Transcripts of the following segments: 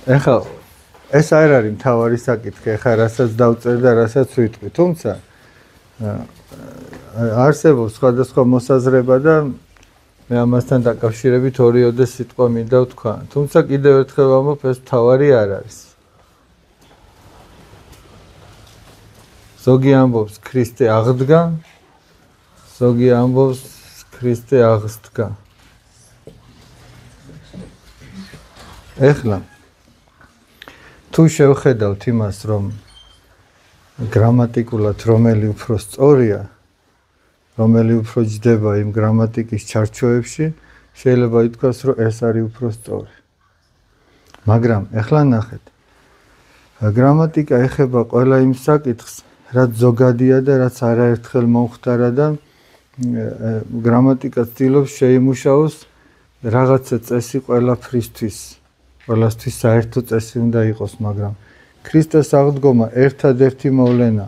ეხლა ეს არ არის მთავარი საკითხი, ეხლა რასაც დავწერ და რასაც ვიტყვი, თუმცა არსებობს სხვადასხვა მოსაზრება და მე ამასთან დაკავშირებით ორიოდე სიტყვა მინდა ვთქვა. თუმცა კიდევ ერთხელ ვამბობ, ეს მთავარი არ არის. ზოგი ამბობს ქრისტე აღდგა, ზოგი ამბობს ქრისტე აღსდგა. ეხლა თუ შევხედავთ იმას, რომ გრამატიკულად რომელი უფრო სწორია, რომელი უფრო ჯდება იმ გრამატიკის ჩარჩოებში, შეიძლება ითქვას, რომ ეს არის უფრო სწორი. მაგრამ ეხლა ნახეთ. გრამატიკა ეხება ყველა იმ საკითხს, რაც ზოგადია და რაც არაერთხელ მომხდარა და გრამატიკა ცდილობს შეიმუშაოს რაღაცა წესი ყველაფრისთვის. ყველასთვის საერთო წესი უნდა იყოს, მაგრამ ქრისტეს აღდგომა ერთადერთი მოვლენა.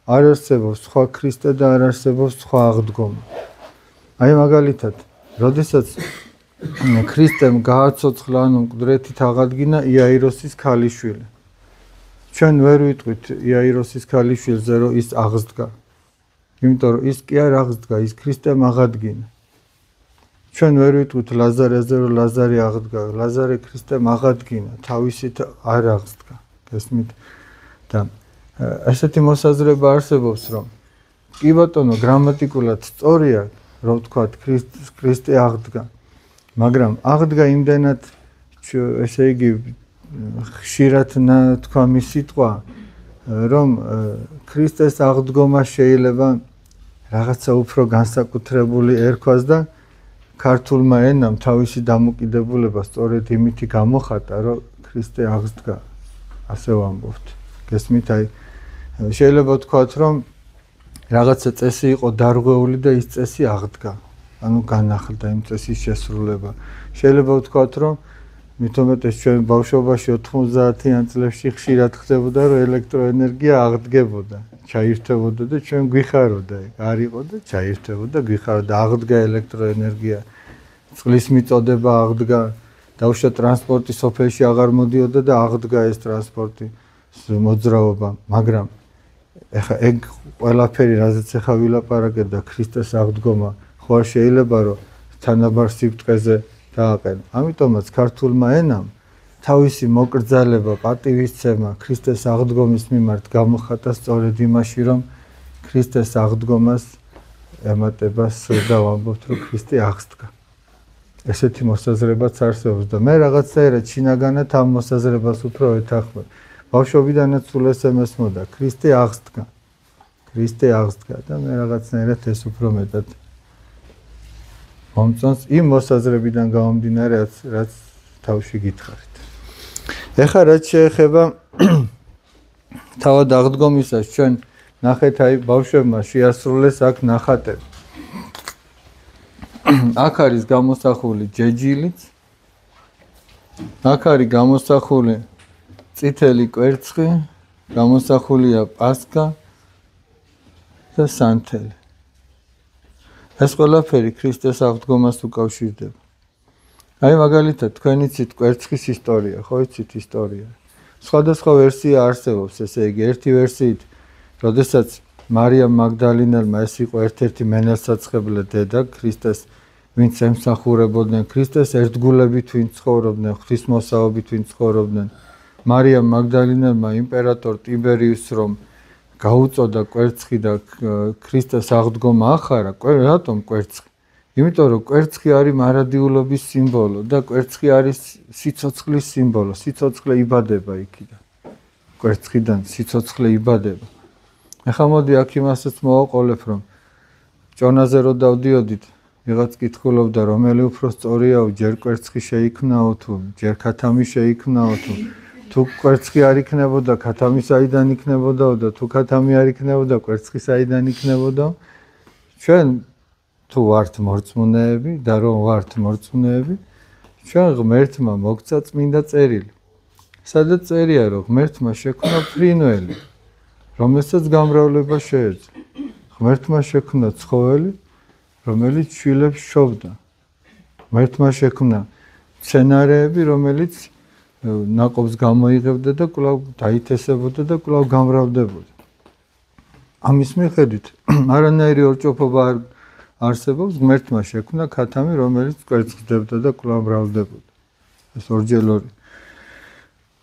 არ არსებობს სხვა ქრისტე და არ არსებობს სხვა აღდგომა. აი მაგალითად, როდესაც ქრისტემ გააცოცხლა, ანუ მკვდრეთით აღადგინა იაიროსის ქალიშვილი. ჩვენ ვერ ვიტყვით იაიროსის ქალიშვილზე, რომ ის აღსდგა. იმიტომ რომ ის კი არ აღსდგა, ის ქრისტემ აღადგინა. ჩვენ ვერ ვიტყვით ლაზარეზე, რომ ლაზარე აღდგა, ლაზარე ქრისტემ აღადგინა, თავისით არ აღსდგა. გესმით? და ესეთი მოსაზრება არსებობს, რომ კი ბატონო, გრამატიკულად სწორია, რომ ვთქვათ ქრისტე აღდგა, მაგრამ აღდგა იმდენად, ესე იგი, ხშირად თქვამი სიტყვა, რომ ქრისტეს აღდგომა შეიძლება რაღაცა უფრო განსაკუთრებული ერქვას და ქართულმა ენამ თავისი დამოკიდებულება სწორედ იმითი გამოხატა, რომ ქრისტე აღსდგა, ასე ვამბობთ. გესმით, აი შეიძლება ვთქვათ, რომ რაღაცა წესი იყო დარღვეული და ის წესი აღდგა. ანუ განახლდა იმ წესის შესრულება. შეიძლება ვთქვათ, რომ მithometes ჩვენ ბავშვობაში 90-იან წლებში ხშირად ხდებოდა, რომ ელექტროენერგია აღდგებოდა, ჩაირთვებოდა და ჩვენ გვიხაროდა, არ იყო და ჩაირთვებოდა, გვიხაროდა, აღდგა ელექტროენერგია. წყლის მიწოდება აღდგა, დავუშვათ ტრანსპორტი სოფელში აღარ მოდიოდა და აღდგა ეს ტრანსპორტი, მოძრაობა, მაგრამ ეხა ეგ ყველაფერი, რაზეც ეხა ვილაპარაკეთ და ქრისტეს აღდგომა, ხო არ შეიძლება, რომ თანაბარ სიბტყეზე დააყენო. ამიტომაც ქართულმა ენამ თავისი მოკრძალება, პატივისცემა ქრისტეს აღდგომის მიმართ გამოხატა სწორედ იმაში, რომ ქრისტეს აღდგომას ემატება სრდა ვამბობთ, რომ ქრისტე აღსდგა. ესეთი მოსაზრებაც არსებობს და მე რაღაცაერად შინაგანად ამ მოსაზრებას უფრო ეთანხმებ. ბავშვობიდანაც სულ ეს ემესმოდა, ქრისტე აღსდგა. ქრისტე აღსდგა და მე რაღაცნაირად ეს უფრო მეტად მომწონს იმ მოსაზრებიდან გამომდინარე, რაც თავში გითხარით. ეხლა რაც შეეხება თავად აღდგომისას, ჩვენ ნახეთ, აი ბავშვებმა შეასრულეს აქ ნახატები. აქ არის გამოსახული ჯეჯილიც, აქ არის გამოსახული წითელი კვერცხი, გამოსახულია პასკა და სანთელი. ეს ყველაფერი ქრისტეს აღდგომას უკავშირდება. აი მაგალითად, თქვენ იცით კვერცხის ისტორია, ხო იცით ისტორია. სხვადასხვა ვერსია არსებობს, ესე იგი, ერთი ვერსიით, როდესაც მარიამ მაგდალინელმა ეს იყო ერთ-ერთი მენელსაცხებლე დედა ქრისტეს, ვინც ემსახურებოდნენ ქრისტეს, ერთგულებით ვინც ცხოვრობდნენ, ღვთისმოსაობით ვინც ცხოვრობდნენ. მარიამ მაგდალინელმა იმპერატორ ტიბერიუსს რომ გაუწოდა კვერცხი და ქრისტეს აღდგომა ახარა, რატომ კვერცხი? იმიტომ რომ კვერცხი არის მარადიულობის სიმბოლო და კვერცხი არის სიცოცხლის სიმბოლო, სიცოცხლე იბადება იქიდან. კვერცხიდან სიცოცხლე იბადება. ეხლა მოდი აქ იმასაც მოვაყოლებ, რომ ჭონაზე რო დავდიოდით, ვიღაც კითხულობდა, რომელი უფრო სწორიაო, ჯერ კვერცხი შეიქმნაო თუ ჯერ ქათამი შეიქმნაო თუ კვერცხი არ იქნებოდა, ქათამი საიდან იქნებოდაო და თუ ქათამი არ იქნებოდა, კვერცხი საიდან იქნებოდა. ჩვენ თუ ვართ მორწმუნეები და რომ ვართ მორწმუნეები, ჩვენ ღმერთმა მოგცა წმინდა წერილი. სადაც წერია, რომ ღმერთმა შექმნა ფრინველი, რომელსაც გამრავლება შეეძლო. ღმერთმა შექმნა ცხოველი, რომელიც შვილებს შობდა. ღმერთმა შექმნა მცენარეები, რომელიც ნაკობს გამოიღებდა და კვლავ დაითესებოდა და კვლავ გამრავლდებოდა. ამის მიხედვით არანაირი ორჭოფობა არ არსებობს, ღმერთმა შექმნა ქათამი, რომელიც კვერცხდებდა და კვლავ მრავლდებოდა. ეს ორჯერ ორი.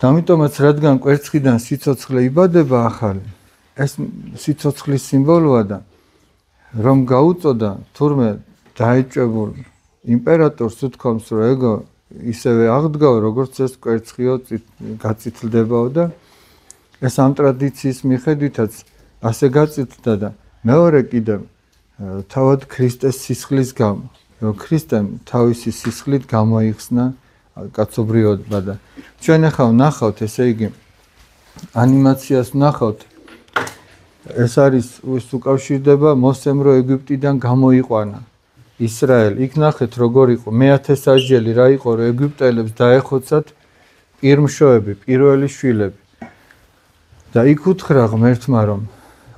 ამიტომაც რადგან კვერცხიდან სიცოცხლე იბადება ახალი, ეს სიცოცხლის სიმბოლოა და რომ გაუწოდა თურმე დაეჭვებულ იმპერატორს უთქვამს, რომ ეგო ისევე აღდგაო, როგორც ეს კვერცხიო გაწითლდებაო და ეს ამ ტრადიციის მიხედვითაც ასე გაწითლდა და მეორე კიდევ თავად ქრისტეს სისხლის გამო, რომ ქრისტემ თავისი სისხლით გამოიხსნა კაცობრიობა და ჩვენ ახლა ვნახავთ, ესე იგი ანიმაციას ვნახავთ. ეს არის ის უკავშირდება მოსემ რო ეგვიპტიდან გამოიყვანა ისრაელი. იქ ნახეთ როგორ იყო მე-10 სასჯელი რა იყო, რომ ეგვიპტელებს დაეხოცათ პირმშოები, პირველი შვილები. და იქ უთხრა ღმერთმა, რომ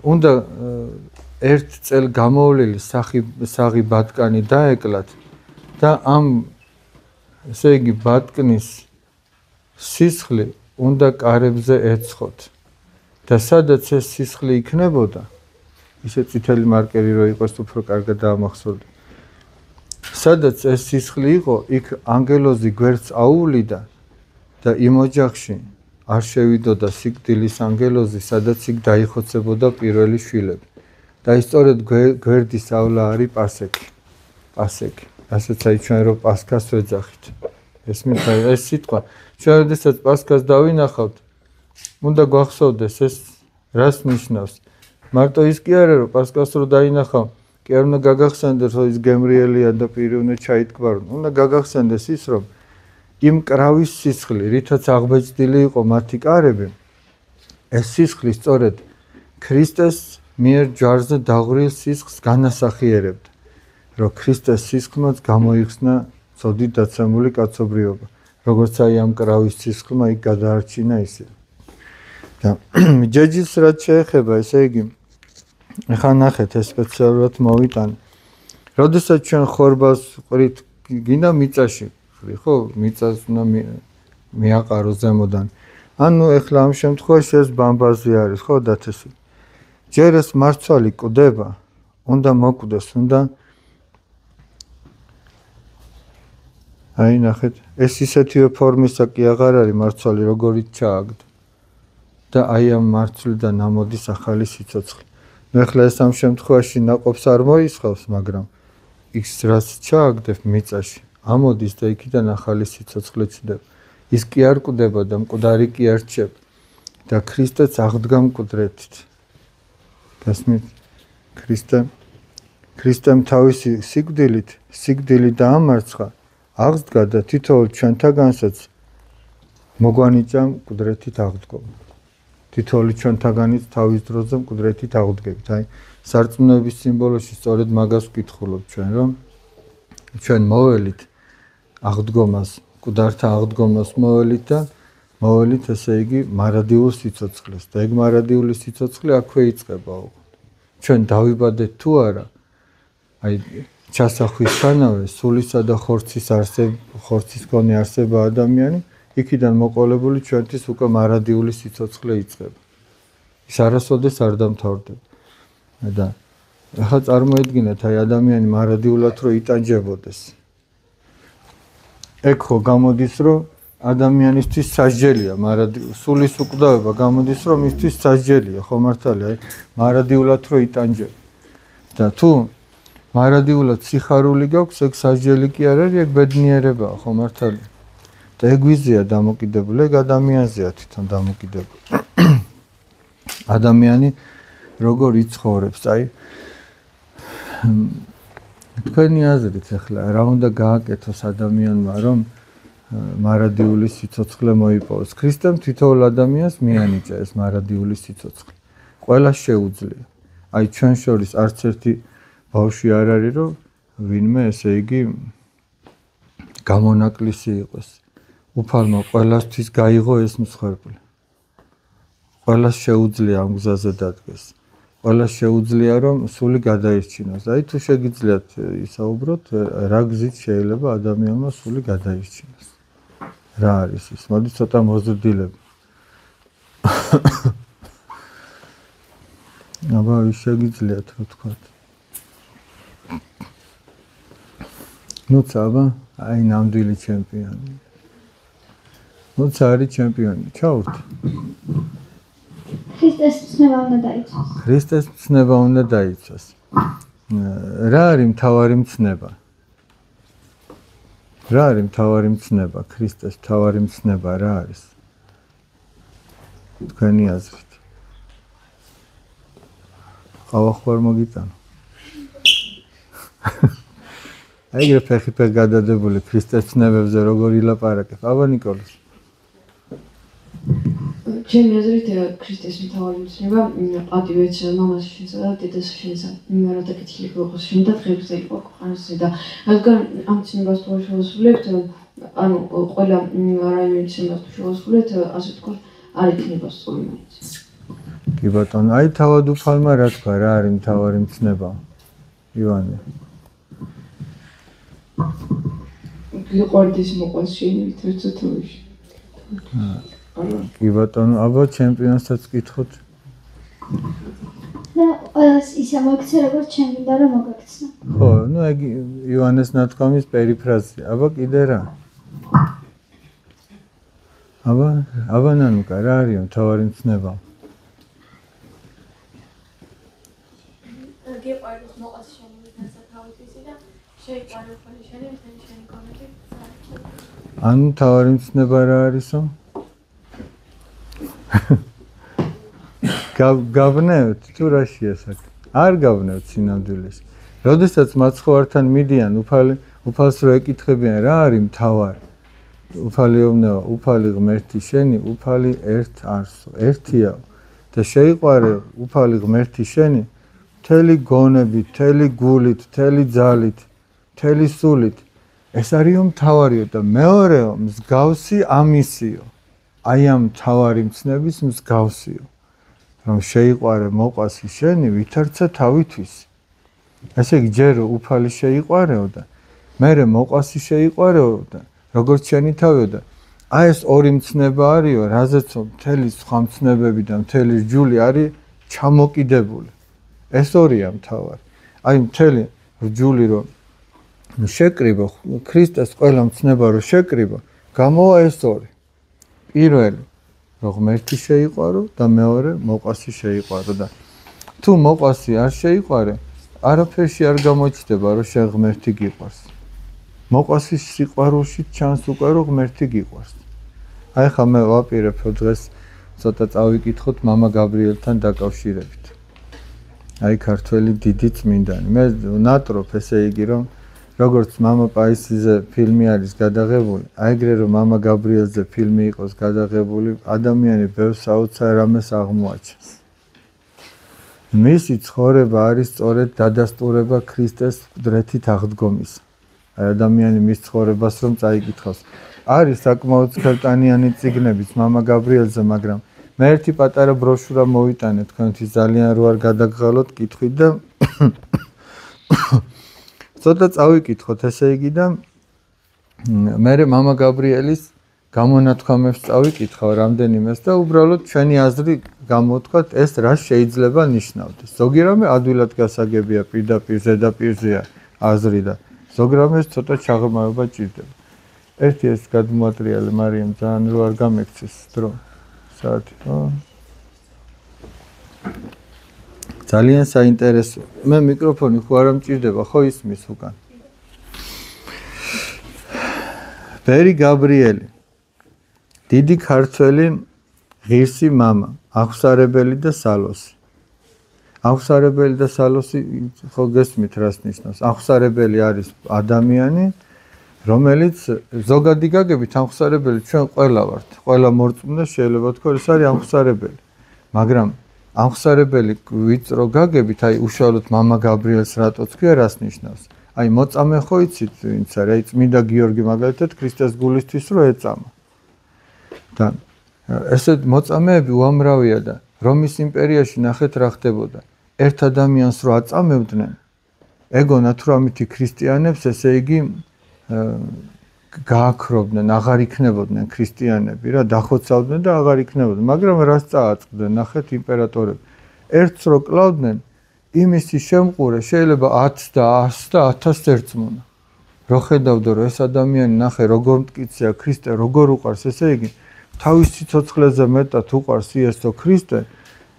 უნდა ერთ წელ გამოვლილი საღი ბატკანი დაეკლათ და ამ ესე იგი ბატკნის სისხლი უნდა კარებზე ეცხოთ. და სადაც ეს სისხლი იქნებოდა, ისე წითელი მარკერი რო იყოს უფრო კარგად დაამახსოვრდეთ. სადაც ეს სისხლი იყო, იქ ანგელოზი გვერდს აუვლიდა და იმ ოჯახში არ შევიდოდა სიკვდილის ანგელოზი, სადაც იქ დაიხოცებოდა პირველი შვილები. და ის სწორედ გვერდის ავლა არის პასექი. პასექი. ასეც აი ჩვენ რო პასქას ვეძახით. ეს სიტყვა, ჩვენ როდესაც პასქას დავინახავთ, უნდა გვახსოვდეს ეს რას ნიშნავს. მარტო ის კი არა, რომ პასქას რო დაინახავ, კი არ უნდა გაგახსენდეს, რომ ის გემრიელია და პირი უნდა ჩაითქმარონ. უნდა გაგახსენდეს ის, რომ იმ კრავის სისხლი, რითაც აღბეჭდილი იყო მათი კარები, ეს სისხლი სწორედ ქრისტეს მიერ ჯვარზე დაღვრილ სისხლს განასახიერებდა, რომ ქრისტეს სისხლმაც გამოიხსნა ცოდით დაცემული კაცობრიობა, როგორც აი ამ კრავის სისხლმა იქ გადაარჩინა ისე. და ჯეჯის რაც შეეხება, ესე იგი ახლა ნახეთ, ეს სპეციალურად მოვიტანე. როდესაც ჩვენ ხორბალს ყრით, გინდა მიწაში ყრი, ხო? მიწას უნდა მიაყარო ზემოდან. ანუ ახლა ამ შემთხვევაში ეს ბამბაზი არის, ხო, დათესი. ჯერ ეს მარცვალი კვდება, უნდა მოკვდეს, უნდა აი ნახეთ, ეს ისეთივე ფორმისა კი აღარ არის მარცვალი, როგორიც ჩააგდო. და აი ამ მარცვლიდან ამოდის ახალი სიცოცხლე. ნუ ახლა ეს ამ შემთხვევაში ნაყოფს არ მოისხავს, მაგრამ ის რაც ჩააგდებ მიწაში, ამოდის და იქიდან ახალი სიცოცხლე ჩდება. ის კი არ კვდება და მკვდარი კი არ რჩება. და ქრისტეც აღდგა მკვდრეთით. გასმით? ქრისტემ თავისი სიკვდილი დაამარცხა, აღსდგა და თითოეულ ჩვენთაგანსაც მოგვანიჭა მკვდრეთით აღდგომა. თითოეული ჩვენთაგანიც თავის დროზე მკვდრეთით აღდგებით. აი, სარწმუნოების სიმბოლოში სწორედ მაგას ვკითხულობთ ჩვენ, რომ ჩვენ მოველით აღდგომას, მკვდართა აღდგომას მოველით და მოველით, ესე იგი, მარადიულ სიცოცხლეს. და ეგ მარადიული სიცოცხლე აქვე იწყება. ჩვენ დავიბადეთ თუ არა, აი, ჩასახვისთანავე სულისა და ხორცის მქონე არსება ადამიანი, იქიდან მოყოლებული ჩვენთვის უკვე მარადიული სიცოცხლე იწყება. ის არასოდეს არ დამთავრდება. და ახლა წარმოედგინეთ, აი ადამიანი მარადიულად რო იტანჯებოდეს. ეგ ხო გამოდის, რომ ადამიანისთვის სასჯელია, სულის უკვდავება გამოდის, რომ მისთვის სასჯელია, ხო მართალია, აი მარადიულად რო იტანჯება. და თუ მარადიულად სიხარული გაქვს, ეგ სასჯელი კი არ არის, ეგ ბედნიერებაა, ხო მართალია. და ეგ ვიზია დამოკიდებული, ეგ ადამიანზეა თვითონ დამოკიდებული. ადამიანი როგორ იცხოვრებს, აი თქვენი აზრით ახლა რა უნდა გააკეთოს ადამიანმა, რომ მარადიული სიცოცხლე მოიპოვოს. ქრისტემ თითოეულ ადამიანს მიანიჭა ეს მარადიული სიცოცხლე. ყველას შეუძლია. აი ჩვენ შორის არც ერთი ბავშვი არ არის, რომ ვინმე ესე იგი გამონაკლისი იყოს. უფალმა ყველასთვის გაიღო ეს მსხვერპლი. ყველას შეუძლია ამ გზაზე დადგეს. ყველას შეუძლია, რომ სული გადაირჩინოს. აი თუ შეგიძლიათ ისაუბროთ, რა გზით შეიძლება ადამიანმა სული გადაირჩინოს. რა არის ის? მოდი ცოტა მოზრდილებ. აბა ის შეგიძლიათ რა თქვა. ნუცა აბა აი ნამდვილი ჩემპიონი. ნუცა არის ჩემპიონი. ჩაურთ. ქრისტეს ცნება უნდა დაიცვას. ქრისტეს ცნება უნდა დაიცვას. რა არის მთავარი მცნება? რა არის მთავარი მცნება? ქრისტეს მთავარი მცნება რა არის? თქვენი აზრით. ყავახوار მოგიტანო. აიგრე ფეხი გადადებული ქრისტეს ცნებებზე როგორ ილაპარაკებ? აბა ნიკოლას. ჩემი აზრით ქრისტეს მთავარი მცნება პატივეც მამას შენსა და დედას შენსა. რა დაკეთილი გვიყოს შენ და დღეებზე იყო ქვეყანაზე და რადგან ამ ცნებას თუ შევასრულებთ, ანუ ყველა რაიონის ცნებას თუ შევასრულებთ, ასე ვთქვათ, არ იქნება სწორი მაინც. კი ბატონო, აი თავად უფალმა რა თქვა, რა არის მთავარი მცნება? ივანე. გიყვარდეს მოყვას შენი თერთოთოში. კი ბატონო, აბა ჩემპიონსაც კითხოთ. და ყველას ისე მოიქცე, როგორც ჩემ მინდა რომ მოგაქცნა. ხო, ნუ ეგ ივანეს ნათქვამის პერიფრაზია. აბა კიდე რა? აბა ნანუკა, რა არის მთავარი მცნება? გიყვარდეს მოყვას შენი მითანსა თავისი და შეიყვაროს შენი მთელი შენი კონექტი. ანუ მთავარი მცნება რა არისო? გავნევთ თუ რაშია საქმე? არ გავნევთ სინამდვილეს. როდესაც მაცხოვართან მიდიან უფალს რო ეკითხებიან რა არის მთავარი? უფალი ომნევა, უფალი ღმერთი შენი, უფალი ერთ არსო, ერთია და შეიყვარე უფალი ღმერთი შენი მთელი გონებით, მთელი გულით, მთელი ძალით, მთელი სულით. ეს არისო მთავარიო და მეორეო მსგავსი ამისიო. აი ამ მთავარი მცნების მსგავსიო. რომ შეიყვარე მოყვასი შენი ვითარცა თავისთვის. ესე იგი ჯერ უფალი შეიყვარეო და მერე მოყვასი შეიყვარეო და როგორც შენი თავიო და აი ეს ორი მცნება არისო, რაზეც მთელი სხვა მცნებები და მთელი რჯული არის ჩამოკიდებული. ეს ორია მთავარი. აი მთელი რჯული რომ შეკრიბო, ქრისტეს ყველა მცნება რომ შეკრიბო, გამოვა ეს ორი. პირველი რომ ღმერთი შეიყვარო და მეორე მოყვასი შეიყვარო და თუ მოყვასი არ შეიყვარე, არაფერში არ გამოჩნდება რომ შენ ღმერთი გიყვარს. მოყვასის სიყვარულში ჩანს უკვე რომ ღმერთი გიყვარს. აი ხა მე ვაპირებ დღეს ცოტა წავიკითხოთ მამა გაბრიელთან დაკავშირებით. აი ქართველი დიდი წმინდანი. მე ნატროფ ესე იგი რომ როგორც მამა პაისიზე ფილმი არის გადაღებული, აიგრე რომ მამა გაბრიელზე ფილმი იყოს გადაღებული, ადამიანი ბევრ საოცარ რამეს აღმოაჩენს. მისი ცხოვრება არის სწორედ დადასტურება ქრისტეს მკვდრეთით აღდგომისა. აი ადამიანი მის ცხოვრებას რომ წაიკითხავს. არის საკმაოდ ხელტანიანი წიგნებიც მამა გაბრიელზე, მაგრამ მე ერთი პატარა ბროშურა მოვიტანე თქვენთვის ძალიან რო არ გადაგღალოთ კითხვით და ცოტა წავიკითხოთ ესე იგი და მე მამა გაბრიელის გამონათქვამებს წავიკითხავ რამდენიმეს და უბრალოდ ჩვენი აზრი გამოვთქვათ ეს რა შეიძლება ნიშნავდეს. ზოგი რამე ადვილად გასაგებია პირდაპირ ზედაპირზეა აზრი და ზოგი რამეს ცოტა ჩაღრმავება ჭირდება. ერთი ეს გადმოატრიალე მარიამ ძალიან რო არ გამექცეს დრო საათი ხო? ძალიან საინტერესო. მე მიკროფონი ხო არ ამჭირდება, ხო ისმის უკან. ბერი გაბრიელი. დიდი ქართველი ღირსი მამა, აღსარებელი და სალოსი. აღსარებელი და სალოსი ხო გესმით რას ნიშნავს? აღსარებელი არის ადამიანი, რომელიც ზოგადი გაგებით აღსარებელი ჩვენ ყველა ვართ. ყველა მორწმუნე შეიძლება თქვა ეს არის აღსარებელი. მაგრამ აღსარებელი ვიწრო გაგებით, აი უშუალოდ მამა გაბრიელს რატო თქვია, რას ნიშნავს? აი მოწამე ხო იცით, ვინც არის, აი წმინდა გიორგი მაგალითად ქრისტეს გულისთვის რო ეწამა. და ესეთ მოწამეები უამრავია და რომის იმპერიაში ნახეთ რა ხდებოდა. ერთ ადამიანს რო აწამებდნენ, ეგონათ რომ ამითი ქრისტიანებს, ესე იგი გააქრობდნენ, აღარ იქნებოდნენ ქრისტიანები რა, დახოცავდნენ და აღარ იქნებოდნენ, მაგრამ რას წააწყდნენ, ნახეთ იმპერატორები. ერთს რო კლავდნენ, იმისი შემყურე შეიძლება 10 და 100 და 1000 ერწმუნა. რო ხედავდო რომ ეს ადამიანი ნახე როგორ მტკიცეა ქრისტე, როგორ უყარს, ესე იგი თავის სიცოცხლეზე მეტად უყარს იესო ქრისტე,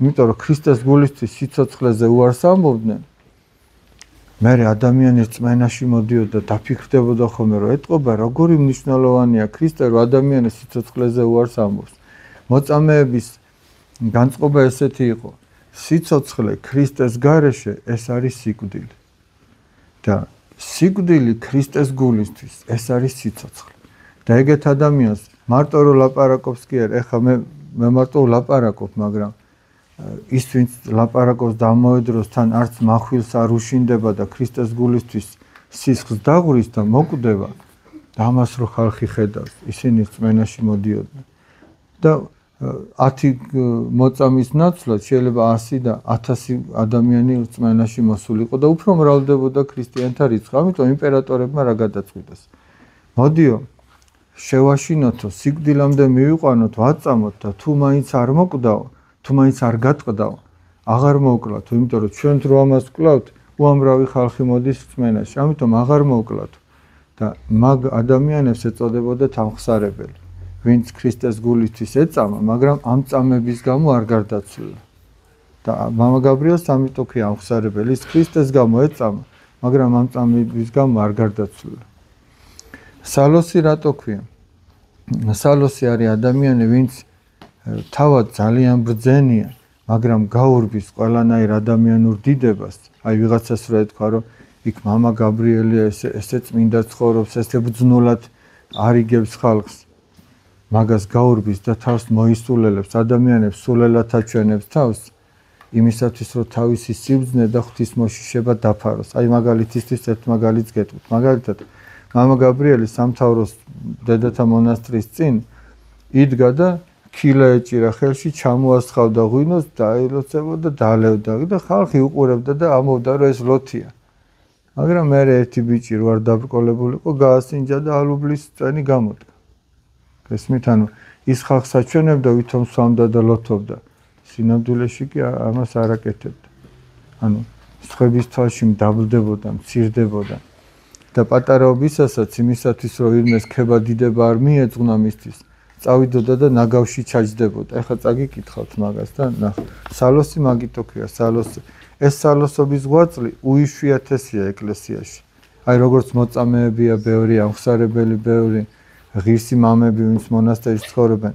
იმიტომ რომ ქრისტეს გულისთვის სიცოცხლეზე უარს ამბობდნენ. მერე ადამიანი რწმენაში მოდიოდა და დაფიქრდებოდა ხოლმე რომ ეტყობა როგორი მნიშვნელოვანია ქრისტე რომ ადამიანის სიცოცხლეზე უარს ამბობს. მოწამეების განწყობა ესეთი იყო. სიცოცხლე ქრისტეს გარეშე ეს არის სიკვდილი. და სიკვდილი ქრისტეს გულისთვის ეს არის სიცოცხლე. და ეგეთ ადამიანს მარტო რომ ლაპარაკობს კი არა, ეხლა მე მარტო ვლაპარაკობ, მაგრამ ის ვინც ლაპარაკობს დამოედროს თან არც מחვილს არ უშინდება და ქრისტეს გულისთვის სისხლს დაღურის და მოკვდება და ამას რო ხალხი ხედავს, ისინი რწმენაში მოდიოდნენ. და 10 მოწამის ნაცვლად შეიძლება 100 და 1000 ადამიანი რწმენაში მოსულიყო და უფრო მრავლდებოდა ქრისტიანთა რიცხვი. ამიტომ იმპერატორებმა რა გადაწყვიტეს? მოდიო, შევაშინოთო, სიკვდილამდე მივიყვანოთ, ვაწამოთ და თუ მაინც არ მოკვდაო, თუ მაინც არ გატყდაო, აღარ მოვკლათ, იმიტომ რომ ჩვენ რო ამას ვკლავთ, უამრავი ხალხი მოდის რწმენაში. ამიტომ აღარ მოვკლათ და მაგ ადამიანებს ეწოდებოდა თამხსარებელი. ვინც ქრისტეს გულისთვის ეწამა, მაგრამ ამ წამების გამო არ გარდაცვლილა. და მამა გაბრიელს ამიტომ კი ამხსარებელი, ის ქრისტეს გამო ეწამა, მაგრამ ამ წამების გამო არ გარდაცვლილა. სალოსი რატო ქვია? სალოსი არის ადამიანი, ვინც თავად ძალიან ბრძენია, მაგრამ გაურბის ყველანაირ ადამიანურ დიდებას. აი ვიღაცას რა ეთქვა, რომ იქ მამა გაბრიელი ესე წმინდა ცხოვრობს, ესე ბრძნულად არიგებს ხალხს. მაგას გაურბის და თავს მოისულელებს, ადამიანებს სულელად აჩვენებს თავს, იმისათვის რომ თავისი სიბრძნე და ღვთისმოშიშება დაფაროს. აი მაგალითისთვის ერთ მაგალითს გეტყვით. მაგალითად მამა გაბრიელი სამთავროს დედათა მონასტრის წინ იდგა და ქილა ეჭირა ხელში, ჩამოასხავდა ღვინოს, დაელოცებოდა, დალევდა და ხალხი უყურებდა და ამბობდა რომ ეს ლოთია. მაგრამ მე ერთი ბიჭი რო არ დაბრკოლებულიყო, გაასინჯა და ალუბლის წვენი გამოდგა. გესმით, ანუ ის ხალხს აჩვენებდა, ვითომ სვამდა და ლოთობდა. სინამდვილეში კი ამას არ აკეთებდა. ანუ სხვების თვალში მდაბლდებოდა, მცირდებოდა. და პატარაობისასაც იმისათვის რომ ვინმეს ქება დიდება არ მიეძღვნა მისთვის, წავიდოდა და ნაგავში ჩაჯდებოდა. ეხლა წაგიკითხავთ მაგას და ნახეთ. სალოსი მაგითო ქვია, სალოსი. ეს სალოსობის ღვაწლი უიშვიათესია ეკლესიაში. აი როგორც მოწამეებია ბევრი, ამხსარებელი ბევრი, ღირსი მამები, ვინც მონასტერში ცხოვრობენ.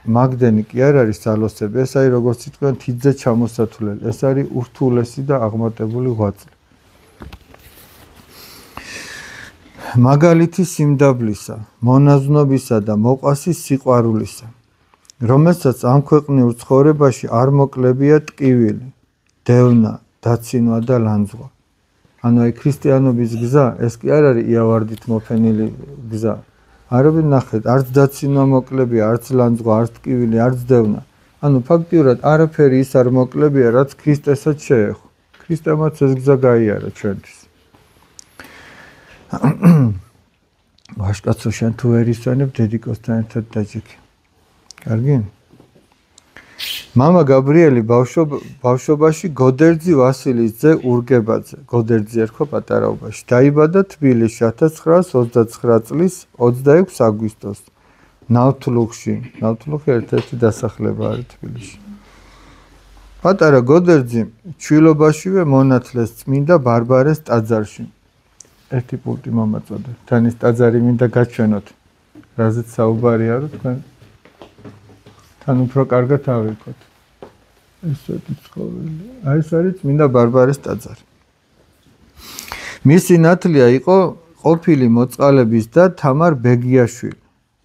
მაგდენი კი არ არის სალოსები, ეს არის როგორც იტყვიან თითზე ჩამოსათვლელი. ეს არის ურთულესი და აღმატებული ღვაწლი. მაგალითი სიმდაბლისა, მონაზვნობისა და მოყვასის სიყვარულისა, რომელსაც ამ ქვეყნიურ ცხოვრებაში არ მოკლებია ტკივილი, დევნა, დაცინვა და ლანძღვა. ანუ აი ქრისტიანობის გზა, ეს კი არ არის იავარდით მოფენილი გზა. არაბინ ნახეთ, არც დაცინვა მოკლებია, არც ლანძღვა, არც ტკივილი, არც დევნა. ანუ ფაქტიურად არაფერი ის არ მოკლებია, რაც ქრისტესაც შეეხო. ქრისტემაც ეს გზა გაიარა ჩვენთვის. ვაშკაცო, შენ თუ ვერ ისვენებ, დედიკოსთან ერთად დაჯექი. კარგი? მამა გაბრიელი ბავშვობაში გოდერძი ვასილის ძე ურგებაძე, გოდერძი ერქვა პატარაობაში. დაიბადა თბილისში 1929 წლის 26 აგვისტოს ნავთლუხში. ნავთლუხი ერთ-ერთი დასახლება არის თბილისში. პატარა გოდერძი ჩვილობაშივე მონათლეს წმინდა ბარბარეს ტაძარში. ერთი პულტი მომაწოდე. თან ის ტაძარი მინდა გაჩვენოთ. რაზეც საუბარია, რომ თქვენ თან უფრო კარგად ავიღოთ. ესეთი ცხოველი. აი ეს არის წმინდა ბარბარეს ტაძარი. მისი ნათლია იყო ყოფილი მოწყალების და თამარ ბეგიაშვილი.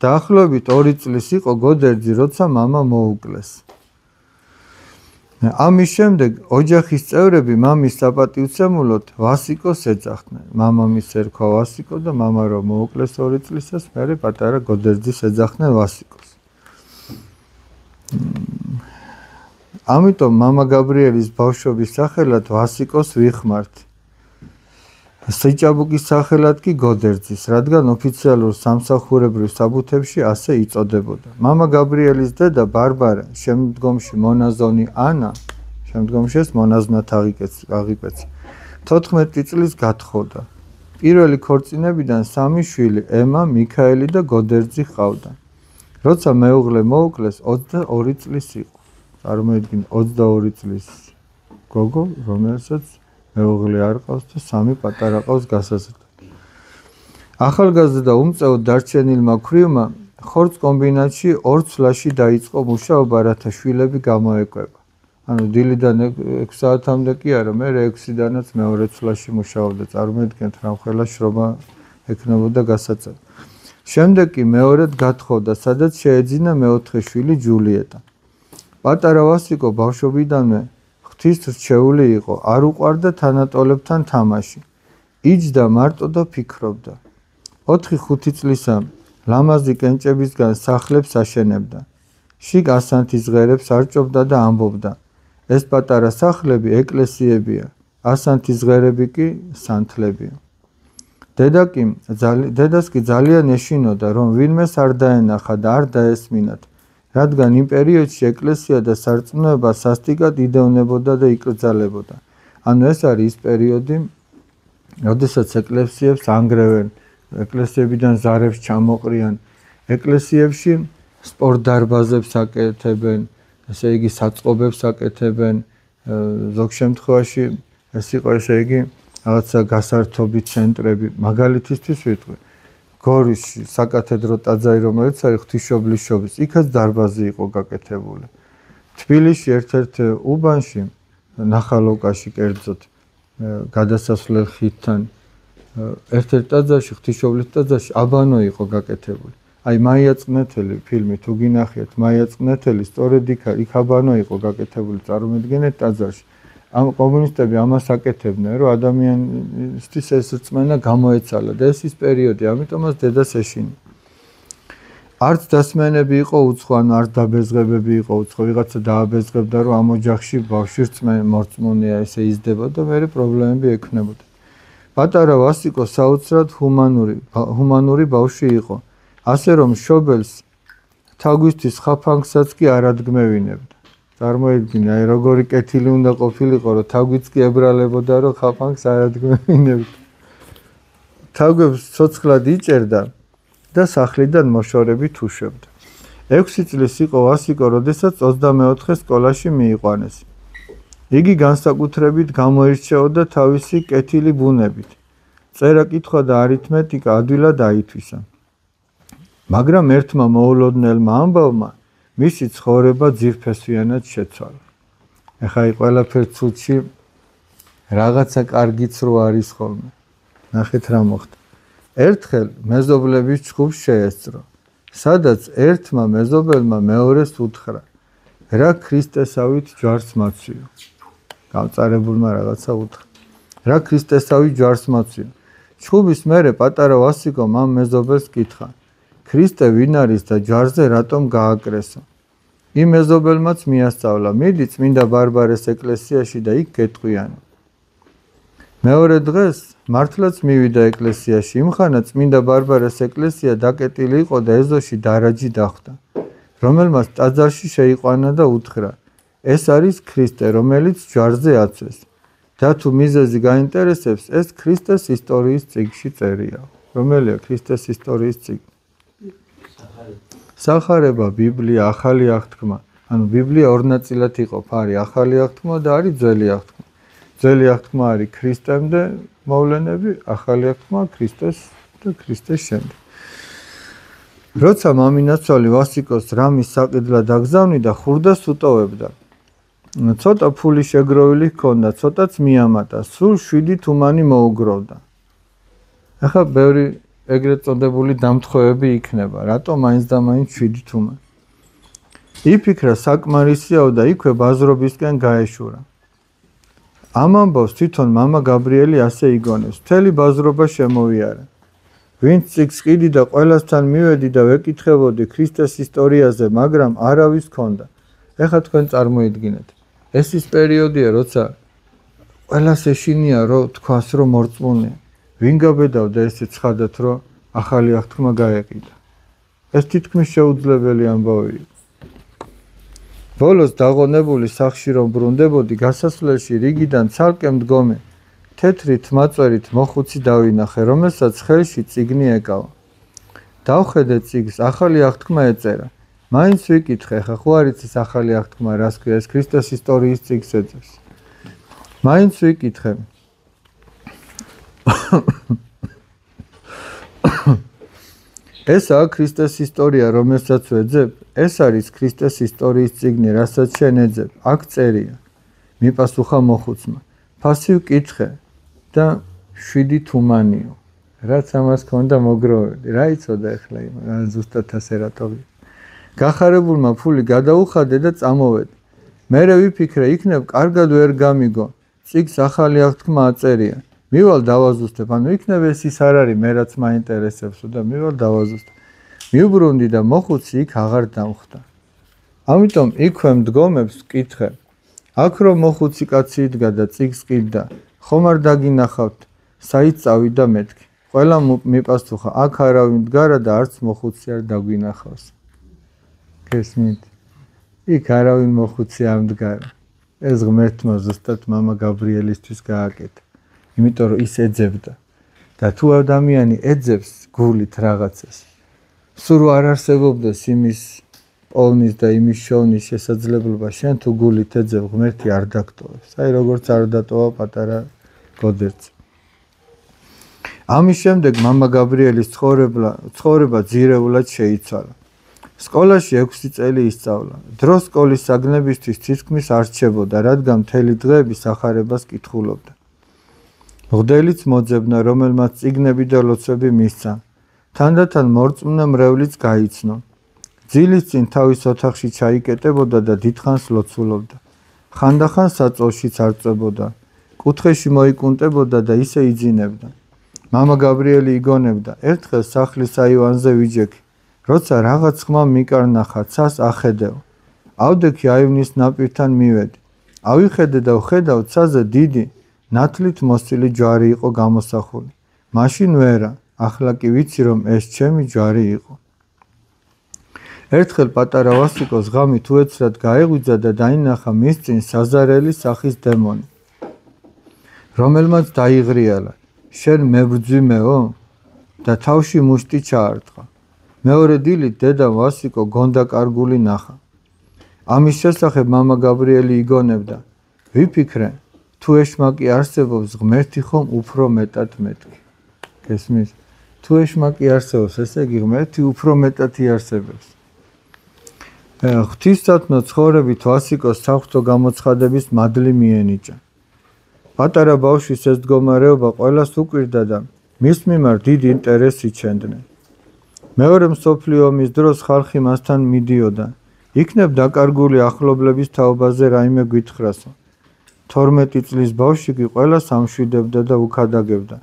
დაახლოებით 2 წლის იყო გოდერძი, როცა მამა მოუკლეს. ამის შემდეგ ოჯახის წევრები მამის საპატივცემულოდ ვასიკოს ეძახდნენ. მამამის ერქვა ვასიკო და მამა რომ მოუკლეს 2 წლისას, მერე პატარა გოდერძის ეძახდნენ ვასიკოს. ამიტომ მამა გაბრიელის ბავშვობის სახელად ვასიკოს ვიხმართ. სიჭაბუკის სახელად კი გოდერძის, რადგან ოფიციალურ სამსახურებრივ საბუთებში ასე იწოდებოდა. მამა გაბრიელის დედა ბარბარა, შემდგომში მონაზონი ანა, შემდგომში ეს მონაზვნად აღიკვეცა. 14 წლის გათხოვდა. პირველი ქორწინებიდან 3 შვილი, ემა, მიქაელი და გოდერძი ჰყავდა. როცა მეუღლე მოუკლეს 22 წლის იყო. წარმოიდგინე 22 წლის გოგო, რომელსაც მეუღლე არ ყავს და 3 პატარა ყავს გასაზრდად. ახალგაზრდა და უმწეოდ დარჩენილმა ქვრივმა ხორცს კომბინატში 2 ცვლაში დაიწყო მუშაობა, რათა შვილები გამოეკვება. ანუ დილიდან 6 საათამდე კი არა, მე 6-დანაც მეორე ცვლაში მუშაობდა. წარმოიდგინეთ რა ხელა შრომა ექნებოდა გასაწევი. შემდეგ კი მეორედ გათხოვდა, სადაც შეეძინა მეოთხე შვილი ჯულიეტა. პატარა ვასიკო ბავშვობიდანვე ღვთის რჩეული იყო, არ უყვარდა თანატოლებთან თამაში. იჯდა მარტო და ფიქრობდა. 4-5 წლისა ლამაზი კენჭებისგან სახლებს აშენებდა. შიგ ასანთის ღერებს არჭობდა და ამბობდა: ეს პატარა სახლები ეკლესიებია, ასანთის ღერები კი სანთლებია. დედას კი ძალიან ეშინოდა, რომ ვინმეს არ დაენახა და არ დაესმინათ, რადგან იმ პერიოდში ეკლესია და სარწმუნოება სასტიკად იდევნებოდა და იკრძალებოდა. ანუ ეს არის ის პერიოდი, როდესაც ეკლესიებს ანგრევენ, ეკლესიებიდან ზარებს ჩამოყრიან, ეკლესიებში სპორტ დარბაზებს აკეთებენ, ესე იგი საწყობებს აკეთებენ, ზოგ შემთხვევაში ეს იყო ესე იგი რაღაცა გასართობი ცენტრები, მაგალითისთვის ვიტყვი. გორისში საკათედრო ტაძარი, რომელიც არის ღვთისმშობლის შობის, იქაც დარბაზი იყო გაკეთებული. თბილისში ერთ-ერთ უბანში, ნახალოვკაში კერძოდ, გადასასვლელ ხიდთან, ერთ-ერთ ტაძარში, ღვთისმშობლის ტაძარში აბანო იყო გაკეთებული. აი მაია წნეთელი ფილმი თუ გინახიათ, მაია წნეთელი სწორედ იქ აბანო იყო გაკეთებული, წარმოიდგინეთ ტაძარში. ამ კომუნისტები ამას აკეთებდნენ, რომ ადამიანისთვის ეს რწმენა გამოეცალა და ეს ის პერიოდი, ამიტომაც დედას ეშინია. არც დასმენები იყო უცხო, ანუ არც დაბეზღებები იყო უცხო, ვიღაცა დააბეზღებდა, რომ ამ ოჯახში ბავშვი მორწმუნეა, ესე იზრდება და მეორე პრობლემები ექნებოდა. პატარა ვასიკო საოცრად ჰუმანური ბავშვი იყო, ასე რომ მშობელს თაგვისთვის ხაფანგსაც კი არ ადგმევინებდა. წარმოიდგინე, აი როგორი კეთილი უნდა ყოფილიყო, რომ თაგვიც კი ებრალებოდა, რომ ხაფანგს არ ადგმევინებდა. თაგვებს ცოცხლად იჭერდა და სახლიდან მოშორებით უშვებდა. 6 წლის იყო ვასიკო, როდესაც 24 სკოლაში მიიყვანეს. იგი განსაკუთრებით გამოირჩეოდა თავისი კეთილი ბუნებით. წერა-კითხვა და არითმეტიკა ადვილად აითვისა. მაგრამ ერთმა მოულოდნელმა ამბავმა მისი ცხოვრება ძირფესვიანად შეცვალა. ეხლა აი ყველაფერ ცუდში რაღაცა კარგიც რო არის ხოლმე. ნახეთ რა მოხდა. ერთხელ მეზობლების ჯგუფს შეესწრო, სადაც ერთმა მეზობელმა მეორეს უთხრა: რა ქრისტესავით ჯვარს მაცვიო. გამწარებულმა რაღაცა უთხრა: რა ქრისტესავით ჯვარს მაცვიო. ჯგუფის მერე პატარა ვასიკომ ამ მეზობელს კითხა: ქრისტე ვინ არის და ჯვარზე რატომ გააკრესო? იმ მეზობელმაც მიასწავლა: მიდი წმინდა ბარბარეს ეკლესიაში და იქ გეტყვიანო. მეორე დღეს მართლაც მივიდა ეკლესიაში. იმხანა წმინდა ბარბარეს ეკლესია დაკეტილი იყო და ეზოში დარაჯი დახვდა, რომელმაც ტაძარში შეიყვანა და უთხრა: ეს არის ქრისტე, რომელიც ჯვარზე აცვეს. და თუ მიზეზი გაინტერესებს, ეს ქრისტეს ისტორიის წიგნში წერია. რომელია ქრისტეს ისტორიის წიგნი? სახარება, ბიბლია, ახალი აღთქმა. ანუ ბიბლია ორ ნაწილად იყოფა, არის ახალი აღთქმა და არის ძველი აღთქმა. ძველი აღთქმა არის ქრისტემდე მოვლენები, ახალი აღთქმა ქრისტეს და ქრისტეს შემდეგ. როცა მამინაცვალი ვასიკოს რამის საყიდლად აგზავნიდა, ხურდას უტოვებდა. ცოტა ფული შეგროვილი ჰქონდა, ცოტაც მიამატა, სულ 7 თუმანი მოუგროვდა. ახლა ბევრი ეგრეთ წოდებული დამთხოვები იქნება, რატომ მაინც და მაინც 7 თუმანი. იფიქრა საკმარისიაო და იქვე ბაზრობისკენ გაეშურა. ამ ამბავს თვითონ მამა გაბრიელი ასე იგონებს, მთელი ბაზრობა შემოვიარა. ვინც წიგნს ყიდი და ყველასთან მივედი და ვეკითხებოდი ქრისტეს ისტორიაზე, მაგრამ არავის ჰქონდა. ეხლა თქვენ წარმოიდგინეთ, ეს ის პერიოდია, როცა ყველას ეშინია, რომ თქვას, რომ მორწმუნეა. ვინ გაბედავდა ესე ცხადად, რომ ახალი აღთქმა გაეყიდა. ეს თითქმის შეუძლებელი ამბავი იყო. ბოლოს დაღონებული სახლში რომ ბრუნდებოდი, გასასვლელში რიგიდან ცალკე მდგომი თეთრი თმაწვერით მოხუცი დავინახე, რომელსაც ხელში წიგნი ეკავა. დავხედე წიგნს, ახალი აღთქმა ეწერა. მაინც ვიკითხე, ხა ხო არ იცის ახალი აღთქმა რას ქვია, ეს ქრისტეს ისტორიის წიგნს ეძებს. მაინც ვიკითხე. ესაა ქრისტეს ისტორია, რომელსაც ვეძებ? ეს არის ქრისტეს ისტორიის წიგნი, რასაც შენ ეძებ. აქ წერია. მიპასუხა მოხუცმა. ფასი ვკითხე და 7 თუმანიო. რაც ამას ქონდა მოგროვებდი. რა იცოდა ახლა იმ ზუსტად ასე რატო? გახარებულმა ფული გადაუხადე და წამოვედი. მერე ვიფიქრე, იქნებ კარგად ვერ გამიგო. წიგნს ახალი აღთქმა აწერია. მივალ დავაზუსტებ, ანუ იქნებ ეს ის არ არის, მე რაც მაინტერესებსო და მივალ დავაზუსტებ. მიუბრუნდი და მოხუცი იქ აღარ დამხვდა. ამიტომ იქვე მდგომებს ვკითხე. აქ რომ მოხუცი კაცი იდგა და წიგნს ყიდდა, ხომ არ დაგინახავთ, საით წავიდა მეთქი. ყველა მიპასუხა, აქ არავინ მდგარა და არც მოხუცი არ დაგვინახავს. გესმით? იქ არავინ მოხუცი არ მდგარა. ეს ღმერთმა ზუსტად მამა გაბრიელისთვის გააკეთა. იმიტომ რომ ის ეძებდა და თუ ადამიანი ეძებს გულით რაღაცას, სულ არ არსებობდეს იმის პოვნის და იმის შოვნის შესაძლებლობა, შენ თუ გულით ეძებ, ღმერთი არ დაგტოვებს. აი როგორც არ დატოვა პატარა გოდერძი. ამის შემდეგ მამა გაბრიელის ცხოვრება ძირეულად შეიცვალა. სკოლაში 6 წელი ისწავლა. დრო სკოლის საგნებისთვის თითქმის არ რჩებოდა, რადგან მთელი დღეები სახარებას კითხულობდა. მღვდელიც მოძებნა, რომელმაც წიგნები და ლოცვები მისცა. თანდათან მორწმუნე მრევლიც გაიცნო. ძილის წინ თავის ოთახში ჩაიკეტებოდა და დიდხანს ლოცულობდა. ხანდახან საწოლშიც არ წვებოდა. კუთხეში მოიკუნტებოდა და ისე იძინებდა. მამა გაბრიელი იგონებდა, ერთხელ სახლის აივანზე ვიჯექი. როცა რაღაც ხმა მიკარნახა, ცას ახედევ. ავდექი აივნის ნაპირთან მივედი. ავიხედე და ვხედავ ცაზე დიდი ნათლით მოსილი ჯვარი იყო გამოსახული. მაშინ ვერა, ახლა კი ვიცი რომ ეს ჩემი ჯვარი იყო. ერთხელ პატარა ვასიკოს ღამით უეცრად გაეღვიძა და დაინახა მის წინ საზარელი სახის დემონი, რომელმაც დაიღრიალა. შენ მებრძვიმეო? და თავში მუშტი ჩაარტყა. მეორე დილით დედა ვასიკო გონდაკარგული ნახა. ამის შესახებ მამა გაბრიელი იგონებდა. ვიფიქრე, თუ ეშმაკი არსებობს, ღმერთი ხომ უფრო მეტად მეთქი. გესმის? თუ ეშმაკი არსებობს, ესე იგი ღმერთი უფრო მეტად იარსებებს. ღვთისმსათნო ცხოვრებით ვასიკოს საღვთო გამოცხადების მადლი მიენიჭა. პატარა ბავშვის ეს მდგომარეობა ყველას უკვირდა და მის მიმართ დიდ ინტერესს იჩენდნენ. მეორე მსოფლიო ომის დროს ხალხი მასთან მიდიოდა. იქნებ დაკარგული ახლობლების თაობაზე რაიმე გვითხრასო. 12 წლის ბავშვი კი ყველას ამშვიდებდა და უქადაგებდა.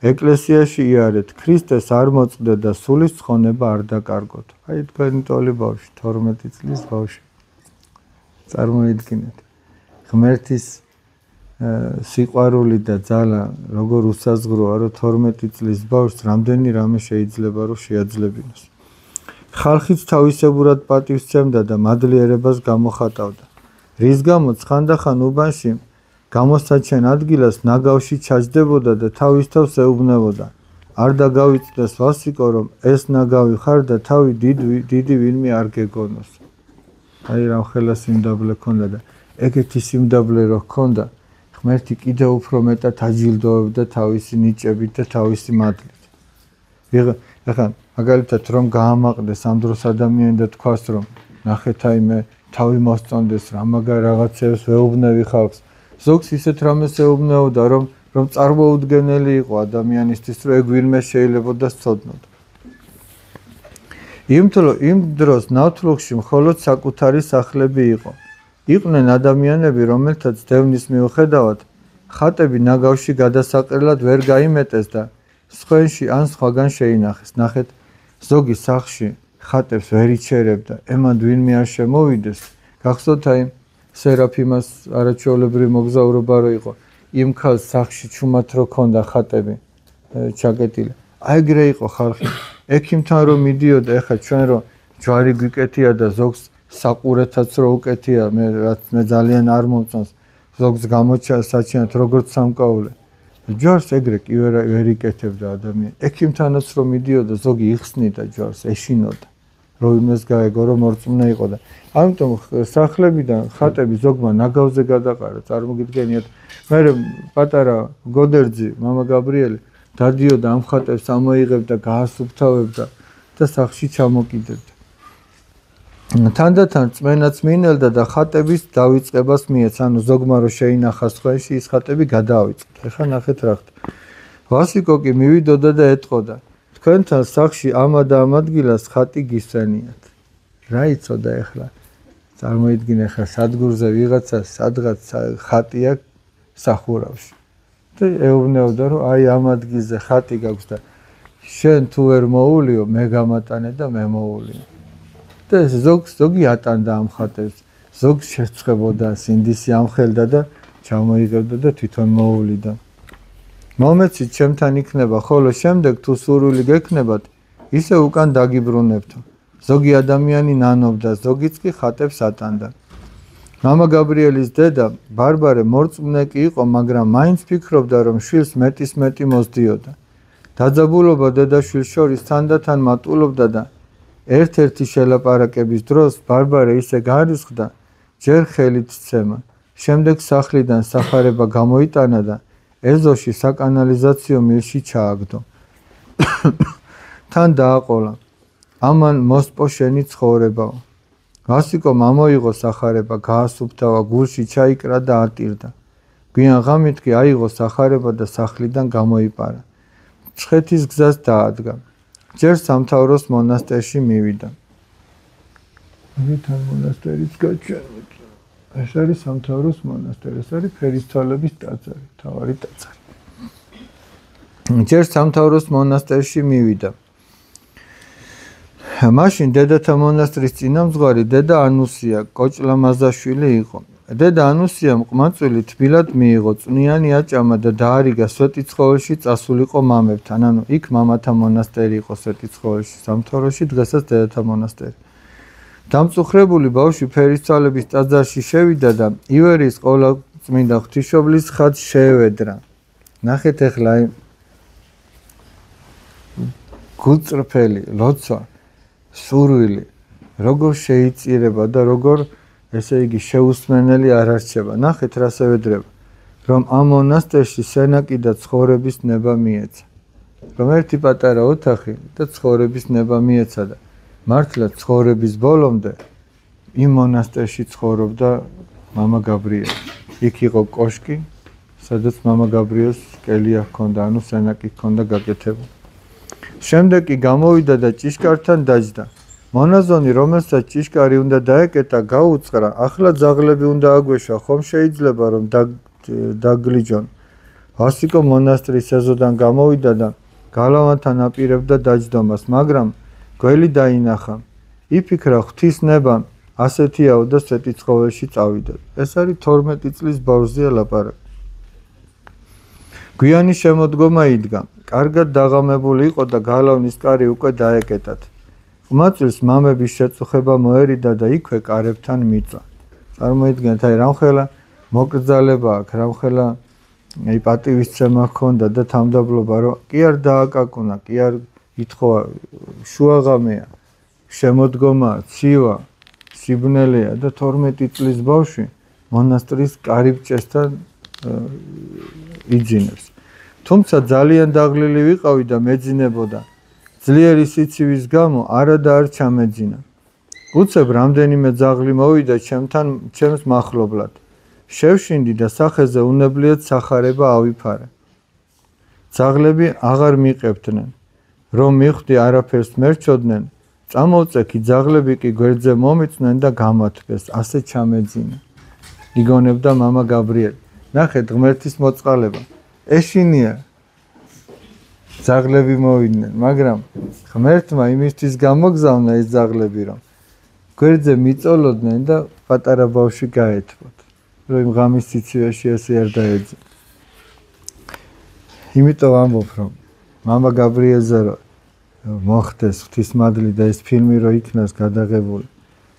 ეკლესიაში იარეთ, ქრისტეს არ მოწყდეთ და სულის ცხონება არ დაკარგოთ. აი თქვენი ტოლი ბავშვი, 12 წლის ბავშვი. წარმოიდგინეთ. ღმერთის სიყვარული და ძალა როგორ უსაზღვროა, რომ 12 წლის ბავშვს რამდენი რამე შეიძლება რომ შეაძლებინოს. ხალხიც თავისებურად პატივს სცემდა და მადლიერებას გამოხატავდა. რის გამოც ხანდახან უბანში გამოსაჩენ ადგილას ნაგავში ჩაჯდებოდა და თავის თავს ეუბნებოდა. არ დაგავიწყდეს ვასიკო, რომ ეს ნაგავი ხარ და თავი დიდი ვინმე არ გეგონოს. აი რა ხელა სიმდაბლე ქონდა და ეგეთი სიმდაბლე რო ქონდა, ღმერთი კიდევ უფრო მეტად აჯილდოვებდა თავისი ნიჭებით და თავისი მადლით. ეხლა მაგალითად რომ გაამაყდეს ამ დროს ადამიანი და თქვას რომ ნახეთ აიმე თავი მოსწონდეს რა მაგარ რაღაცებს ვეუბნები ხალხს. ზოგს ისეთ რამეს ეუბნებოდა რომ წარმოუდგენელი იყო ადამიანისთვის, რომ ეგ ვინმე შეიძლება და სწოდნოდა. იმ დროს ნავთლუღში მხოლოდ საკუთარი სახლები იყო. იყვნენ ადამიანები, რომელთაც დევნის მიუხედავად ხატები ნაგავში გადასაყრელად ვერ გაიმეტეს და სხვენში ან სხვაგან შეინახეს. ნახეთ, ზოგი სახლში ხატებს ვერ იჩერებდა, ემად ვინმე არ შემოვიდეს. გახსოვთ აი სერაფიმას არაჩვეულებრივი მოგზაურობა რო იყო, იმ ქალს სახლში ჩუმად რო ქონდა ხატები, ჩაკეტილი. აი ეგრე იყო ხალხი. ექიმთან რომ მიდიოდა, ეხლა ჩვენ რომ ჯვარი გვიკეთია და ზოგს საყურეთაც რო უკეთია, მე ძალიან არ მომწონს. ზოგს გამოჩასაჩინოთ როგორც სამკაულე. ჯვარს ეგრე კი ვერ იკეთებდა ადამიანი. ექიმთანაც რომ მიდიოდა, ზოგი იხსნიდა ჯვარს, ეშინოდა. რომ იმას გაეგო, რომ მორწმუნე იყო და ამიტომ სახლებიდან ხატები ზოგმა ნაგავზე გადაყარა, წარმოგიდგენიათ. მე პატარა გოდერძი, მამა გაბრიელი დადიოდა ამ ხატებს ამოიღებდა, გაასუფთავებდა და სახლში ჩამოკიდებდა. თანდათან წმენაც მინელდა და ხატების დავიწყებას მიეც, ანუ ზოგმა რო შეინახა სხვაში ის ხატები გადაავიწყდა. ეხლა ნახეთ რა ხდება. ვასიკო კი მივიდოდა და ეტყოდა: თქვენთან სახლში ამა და ამ ადგილას ხატი გისვენიათ. რა იცოდა ეხლა? წარმოიდგინე ხა სადგურზე ვიღაცა სადღაც ხატი აქვს სახურავში. და ეუბნეოდა რომ აი ამ ადგილზე ხატი გაქვს და შენ თუ ვერ მოულიო, მე გამატანე და მე მოულიო. და ზოგი ატანდა ამ ხატებს, ზოგს შეწყებოდა, სინდისი ამხელდა და ჩამოიღებდა და თვითონ მოულიდა. მომეცით ჩემთან იქნება, ხოლო შემდეგ თუ სურვილი გექნებათ, ისე უკან დაგიბრუნებთო. ზოგი ადამიანი ნანობდა, ზოგიც კი ხატებს ატანდა. მამა გაბრიელის დედა ბარბარე მორწმუნე კი იყო, მაგრამ მაინც ფიქრობდა, რომ შვილს მეტი მოსდიოდა. დაძაბულობა დედაშვილს შორის თანდათან მატულობდა და ერთ-ერთი შელაპარაკების დროს ბარბარე ისე გარისხდა, ჯერ ხელით სცემა, შემდეგ სახლიდან სახარება გამოიტანა და ეზოში საკანალიზაციო მილში ჩააგდო. თან დააყოლა: ამან მოსპო შენი ცხოვრებაო. ვასიკომ ამოიღო სახარება, გაასუფთავა, გულში ჩაიკრა და ატირდა. გვიან ღამით კი აიღო სახარება და სახლიდან გამოიპარა. მცხეთის გზას დაადგა. ჯერ სამთავროს მონასტერში მივიდა. თან მონასტერიც გაჩვენეთ. ეს არის სამთავროს მონასტერი, ეს არის ფერისცვალების ტაძარი, თავარი ტაძარი. ჯერ სამთავროს მონასტერში მივიდა. მაშინ დედათა მონასტრის წინამძღვარი დედა ანუსია კოჭლამაზაშვილი იყო. დედა ანუსიამ ყმაწვილი თბილად მიიღო, წვნიანი აჭამა და დაარიგა სვეტიცხოველში წასულიყო მამებთან, ანუ იქ მამათა მონასტერი იყო სვეტიცხოველში, სამთავროში დღესაც დედათა მონასტერი. დამწუხრებული ბავშვი ფერისცვალების ტაძარში შევიდა და ივერიის ყოვლადწმინდა ღვთისმშობლის ხატს შეევედრა. ნახეთ ახლა გულწრფელი, ლოცვა, სურვილი, როგორ შეიწირება და როგორ ესე იგი შეუსმენელი არ არჩება. ნახეთ რას ევედრება, რომ ამ მონასტერში სენაკი და ცხოვრების ნება მიეცა. რომ ერთი პატარა ოთახი და ცხოვრების ნება მიეცა და მართლა ცხოვრების ბოლომდე იმ მონასტერში ცხოვრობდა მამა გაბრიელი. იქ იყო კოშკი, სადაც მამა გაბრიელს კელია ჰქონდა, ანუ სენაკი ჰქონდა გაკეთებული. შემდეგ კი გამოვიდა და ჭიშკართან დაჯდა. მონაზონი, რომელსაც ჭიშკარი უნდა დაეკეტა, გაუწყრა, ახლა ძაღლები უნდა აგვეშვა, ხომ შეიძლება რომ დაგლიჯონ. ვასიკო მონასტრის ეზოდან გამოვიდა და გალავანთან აპირებდა დაჯდომას, მაგრამ გველი დაინახა. იფიქრა ღვთის ნება ასეთიაო და სვეტიცხოველში წავიდა. ეს არის 12 წლის ბავშვზეა ლაპარაკი. გვიანი შემოდგომა იდგა. კარგად დაღამებული იყო და გალავნის კარი უკვე დაეკეტათ. ყმაწვილს მამების შეწუხება მოერიდა და იქვე კარებთან მიწვა. წარმოიდგინეთ, აი რამხელა მოკრძალება აქვს, რამხელა აი პატივისცემა ჰქონდა და თამდაბლობა, რომ კი არ დააკაკუნა, კი არ ითხოვა, შუაღამეა, შემოდგომა, ცივა, სიბნელეა და 12 წლის ბავშვი მონასტრის კარიბჭესთან იძინებს. თუმცა ძალიან დაღლილი ვიყავი და მეძინებოდა. ძლიერი სიცივის გამო არა და არ ჩამეძინა. უცებ რამდენიმე ძაღლი მოვიდა ჩემს მახლობლად. შევშინდი და სახეზე უნებლიეთ სახარება ავიფარე. ძაღლები აღარ მიყებდნენ. რომ მიხვდი არაფერს მერჩოდნენ, წამოვწექი ძაღლები კი გვერდზე მომიწნენ და გამათბეს, ასე ჩამეძინა. იგონებდა მამა გაბრიელი. ნახეთ ღმერთის მოწყალება. ეშინია ძაღლები მოვიდნენ, მაგრამ ღმერთმა იმისთვის გამოგზავნა ეს ძაღლები, რომ გვერდზე მიწოლოდნენ და პატარა ბავშვი გაეთბოთ, რომ იმ ღამის სიცივეში ესე არ დაეძინა. იმიტომ ამბობ, რომ მამა გაბრიელზე მოხდეს ღვთისმადლი და ეს ფილმი რო იქნას გადაღებული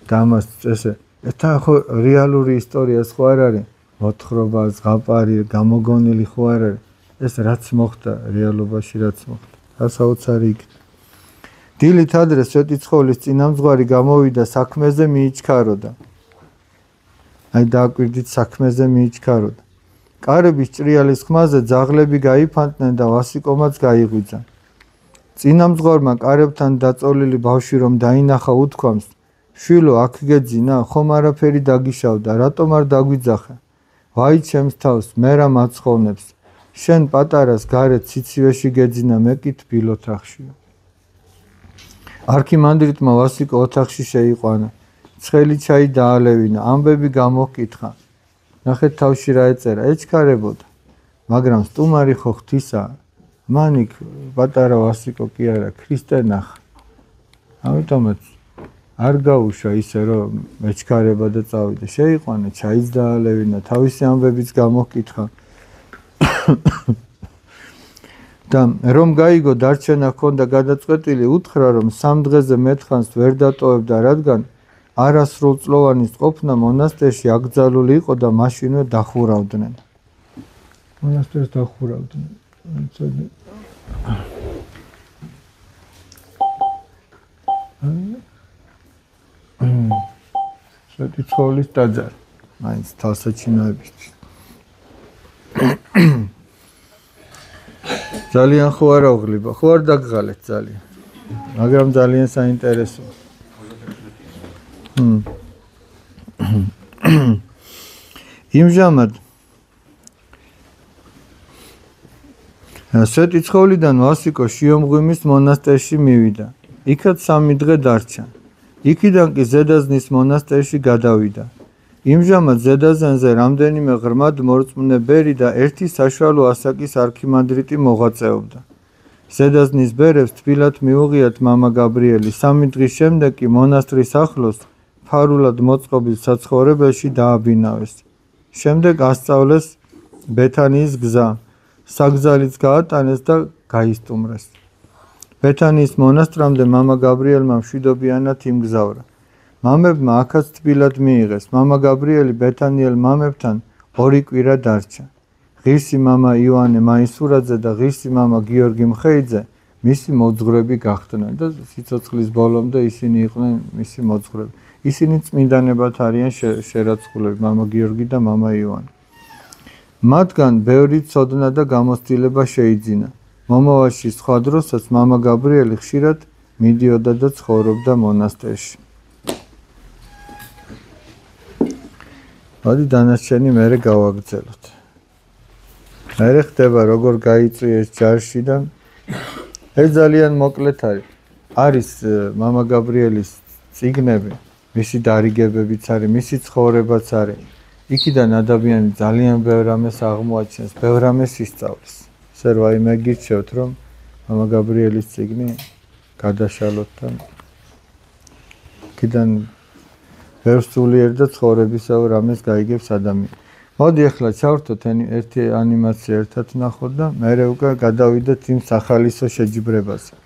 და ამას ესე თან ხო რეალური ისტორია ხო არ არის მოთხრობა ზღაპარი გამოგონილი ხო არ არის ეს რაც მოხდა რეალობაში რაც მოხდა გასაოცარი იქნა დილით ადრე სვეტიცხოვლის წინამძღვარი გამოვიდა საქმეზე მიიჩქაროდა აი დააკვირდით საქმეზე მიიჩქაროდა კარების ჭრიალის ხმაზე ძაღლები გაიფანტნენ და ვასიკომაც გაიღვიძა წინამძღვარმა კარებთან დაწოლილი ბავშვი რომ დაინახა უთქვამს შვილო აქ გეძინა ხომ არაფერი დაგიშავდა რატომ არ დაგვიძახე ვაი ჩემს თავს მე რა მაცხოვნებს შენ პატარას გარეთ ციცივეში გეძინა მე კი თბილ ოთახში არქიმანდრიტმა ვასიკო ოთახში შეიყვანა ცხელი ჩაი დაალევინა ამბები გამოკითხა ნახეთ თავში რა ეწერა ეჩქარებოდა მაგრამ სტუმარი ხო ღვთისაა მან იქ პატარა ვასიკო კი არა ქრისტე ნახა ამიტომაც არ გაუშვა ისე რომ მეჩქარება და წავიდა შეიყვანა ჩაიც დაალევინა თავისი ამბებიც გამოკითხა და რომ გაიგო დარჩენა ჰქონდა გადაწყვეტილი უთხრა რომ 3 დღეზე მეთხანს ვერ დატოვებდა რადგან არასრულწლოვანის ყოფნა მონასტერში აკრძალული იყო და მაშინვე დახურავდნენ მონასტერს დახურავდნენ სვეტიცხოვლის ტაძარი მაინც თვალსაჩინოებისთვის ძალიან ხო არ აღლიბა ხო არ დაგღალეთ ძალიან მაგრამ ძალიან საინტერესოა იმჟამად სვეტიცხოვლიდან ვასიკო შიომღვიმის მონასტერში მივიდა იქაც 3 დღე დარჩა იქიდან კი ზედაზნის მონასტერში გადავიდა იმჟამად ზედაზანზე რამდენიმე ღრმად მორწმუნე ბერი და ერთი საშუალო ასაკის არქიმანდრიტი მოღვაწეობდა ზედაზნის ბერებს თბილად მიუღიათ მამა გაბრიელი 3 დღის შემდეგ კი მონასტრის ახლოს ფარულად მოწყობილ საცხოვრებელში დააბინავეს შემდეგ ასწავლეს ბეთანიის გზა საგზალიც გაატანეს და გაისტუმრეს ბეთანიის მონასტრამდე მამა გაბრიელმა მშვიდობიანად იმგზავრა მამებმა აქაც თბილად მიიღეს მამა გაბრიელი ბეთანიელ მამებთან 2 კვირა დარჩა ღირსი მამა იოანე მაისურაძე და ღირსი მამა გიორგი მხეიძე მისი მოძღვრები გახდნენ და სიცოცხლის ბოლომდე ისინი იყვნენ მისი მოძღვრები ისინი წმინდანებად არიან შერაცხულები მამა გიორგი და მამა იოანე მათგან ბევრი ცოდნა და გამოცდილება შეიძინა მომავალში სხვა დროსაც მამა გაბრიელი ხშირად მიდიოდა და ცხოვრობდა მონასტერში მოდი დანარჩენი მერე გავაგრძელოთ მერე ხდება როგორ გაიწვიეს ჯარში და ეს ძალიან მოკლედ არის მამა გაბრიელის წიგნები მისი დარიგებებიც არის მისი ცხოვრებაც არის იქიდან ადამიანი ძალიან ბევრ რამეს აღმოაჩენს ბევრ რამეს ისწავლის ესე რაიმე გირჩევთ რომ მამა გაბრიელის წიგნი გადაშალოთ და იქიდან ბევრ სულიერ და ცხოვრებისეულ რამეს გაიგებს ადამიანი მოდი ახლა ჩავრთოთ ერთი ანიმაცია ერთად ნახოთ და მერე უკვე გადავიდეთ იმ სახალისო შეჯიბრებაზე